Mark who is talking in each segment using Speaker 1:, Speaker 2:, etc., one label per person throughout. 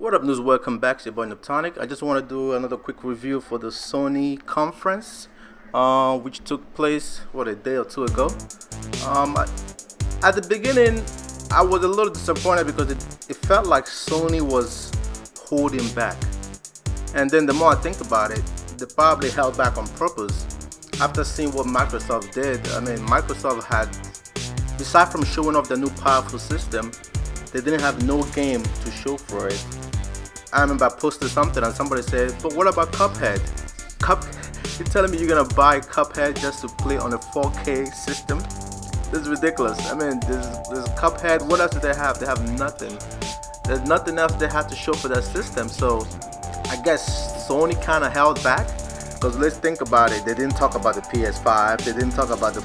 Speaker 1: What up, news? Welcome back to your boy Neptonic. I just want to do another quick review for the Sony conference, which took place a day or two ago. At the beginning, I was a little disappointed because it felt like Sony was holding back, and then the more I think about it, they probably held back on purpose. After seeing what Microsoft did, Microsoft had, aside from showing off the new powerful system, they didn't have no game to show for it. I remember I posted something and somebody said, but what about Cuphead? You're telling me you're gonna buy Cuphead just to play on a 4K system? This is ridiculous. There's Cuphead. What else do they have? They have nothing. There's nothing else they have to show for that system. So I guess Sony kind of held back, because let's think about it. They didn't talk about the PS5. They didn't talk about the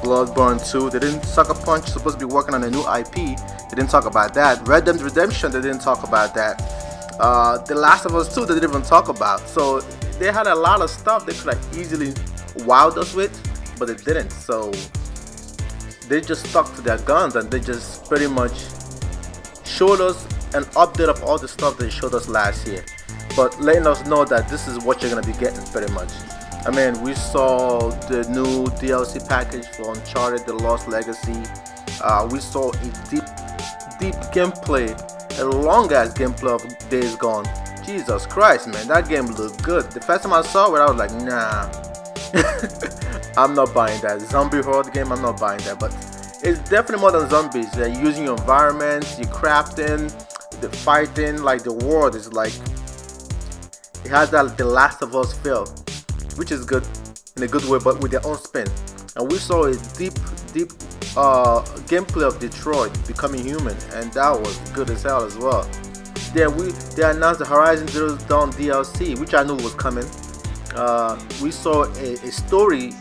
Speaker 1: Bloodborne 2. They didn't. Sucker Punch supposed to be working on a new IP. They didn't talk about that. Red Dead Redemption, they didn't talk about that. The Last of Us 2, they didn't even talk about. So they had a lot of stuff they could have easily wowed us with, but they didn't. So they just stuck to their guns and they just pretty much showed us an update of all the stuff they showed us last year, but letting us know that this is what you're gonna be getting pretty much. We saw the new DLC package for Uncharted: The Lost Legacy. We saw a deep gameplay, a long ass gameplay of Days Gone. Jesus Christ, man, that game looked good. The first time I saw it, I was like, nah, I'm not buying that. Zombie horde game, I'm not buying that. But it's definitely more than zombies. They're using your environments, you're crafting, the fighting, like the world is like, it has that The Last of Us feel, which is good in a good way, but with their own spin. And we saw a deep gameplay of Detroit becoming human, and that was good as hell as well. They announced the Horizon Zero Dawn DLC, which I knew was coming. We saw a story,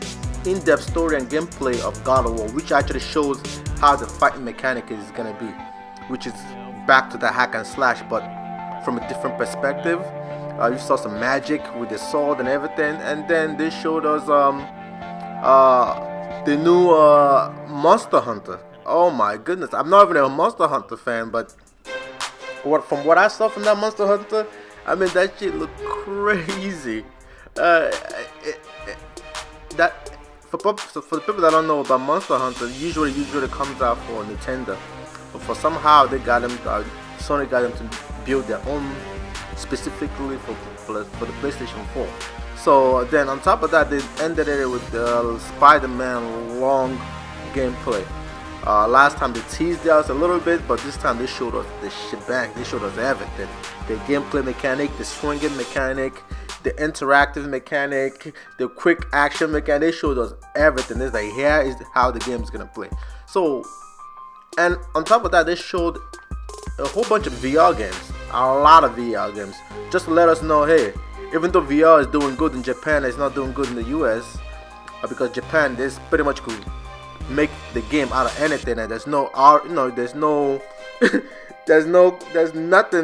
Speaker 1: in-depth story and gameplay of God of War, which actually shows how the fighting mechanic is gonna be, which is back to the hack and slash, but from a different perspective. You saw some magic with the sword and everything, and then they showed us the new Monster Hunter. Oh my goodness, I'm not even a Monster Hunter fan, but from what I saw from that Monster Hunter, that shit looked crazy. That for the people that don't know about Monster Hunter, usually comes out for Nintendo, but for somehow they got them. Sony got them to build their own specifically for the PlayStation 4. So then on top of that, they ended it with the Spider-Man long gameplay. Last time they teased us a little bit, but this time they showed us the shebang. They showed us everything. The gameplay mechanic, the swinging mechanic, the interactive mechanic, the quick action mechanic. They showed us everything. It's like, here is how the game is gonna play. So, and on top of that, they showed a whole bunch of VR games, a lot of VR games, just to let us know, hey, even though VR is doing good in Japan, it's not doing good in the US, because Japan, they pretty much could make the game out of anything, and there's nothing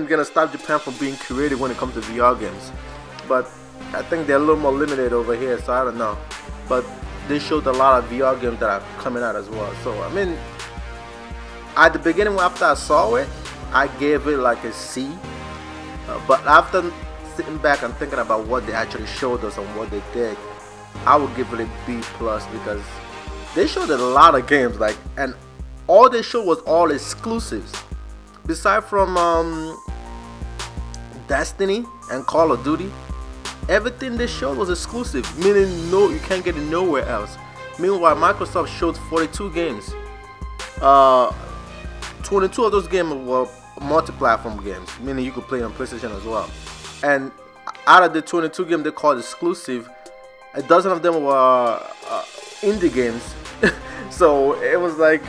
Speaker 1: gonna stop Japan from being creative when it comes to VR games. But I think they're a little more limited over here, so I don't know. But they showed a lot of VR games that are coming out as well. So at the beginning, after I saw it, I gave it like a C. But after sitting back and thinking about what they actually showed us and what they did, I would give it a B plus, because they showed a lot of games, and all they showed was all exclusives. Beside from Destiny and Call of Duty, everything they showed was exclusive, meaning you can't get it nowhere else. Meanwhile, Microsoft showed 42 games. 22 of those games were multi-platform games, meaning you could play on PlayStation as well. And out of the 22 games they called exclusive, a dozen of them were indie games. So it was like,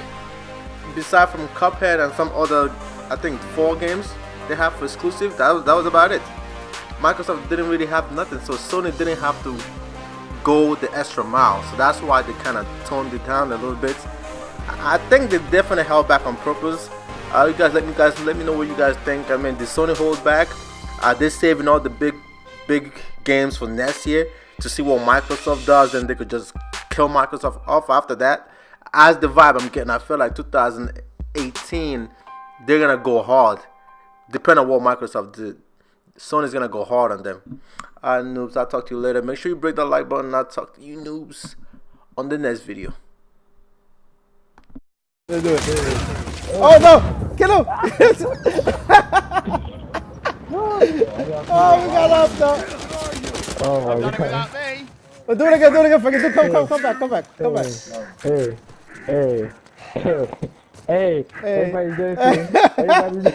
Speaker 1: beside from Cuphead and some other, I think 4 games they have for exclusive, that was about it. Microsoft didn't really have nothing, so Sony didn't have to go the extra mile. So that's why they kind of toned it down a little bit. I think they definitely held back on purpose. You guys let me know what you guys think. Did Sony hold back? Are they saving all the big games for next year to see what Microsoft does, and they could just kill Microsoft off after that? As the vibe I'm getting, I feel like 2018 they're gonna go hard. Depending on what Microsoft did, Sony's gonna go hard on them. Alright, noobs, I'll talk to you later. Make sure you break that like button, and I'll talk to you noobs on the next video.
Speaker 2: Let's do it. Oh no! Kill him! Oh, we got up though. Oh my god. Oh, do it again, fucking do. Come back. Hey. Everybody's good. Everybody's